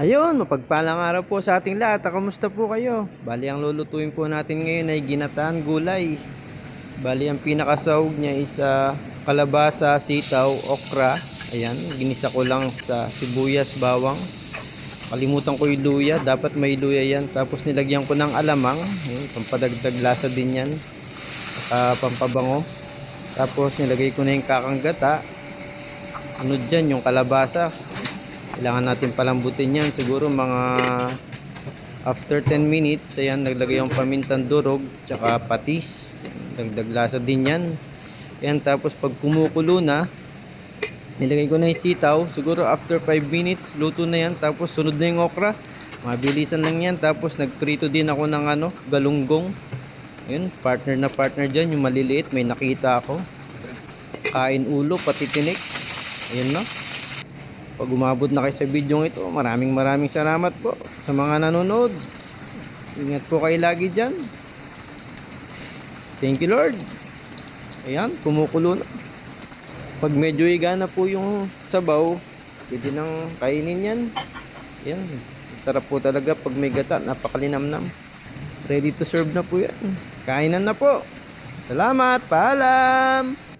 Ayun, mapagpalang araw po sa ating lahat. Kamusta po kayo? Bali, ang lulutuin po natin ngayon ay ginataan gulay. Bali, ang pinakasahog niya is kalabasa, sitaw, okra. Ayan, ginisa ko lang sa sibuyas, bawang. Kalimutan ko yung luya. Dapat may luya yan. Tapos nilagyan ko ng alamang. Ayan, pampadagdag lasa din yan. Pampabango. Tapos nilagay ko na yung kakanggata. Ano dyan, yung kalabasa. Kailangan natin palambutin yan siguro mga after 10 minutes. Ayan, naglagay yung pamintang durog tsaka patis, dagdag lasa din yan. Ayan, tapos pag kumukulo na, nilagay ko na yung sitaw. Siguro after 5 minutes luto na yan. Tapos sunod na yung okra, mabilisan lang yan. Tapos nagprito din ako ng galunggong. Ayun, partner na partner dyan, yung maliliit. May nakita ako, kain ulo pati tinik. Ayun na. Pag umabot na kayo sa video ito, maraming salamat po sa mga nanonood. Ingat po kayo lagi dyan. Thank you Lord. Ayan, kumukulo na. Pag medyo higa na po yung sabaw, pwede nang kainin yan. Ayan, sarap po talaga pag may gata, napakalinamnam. Ready to serve na po yan. Kainan na po. Salamat, paalam.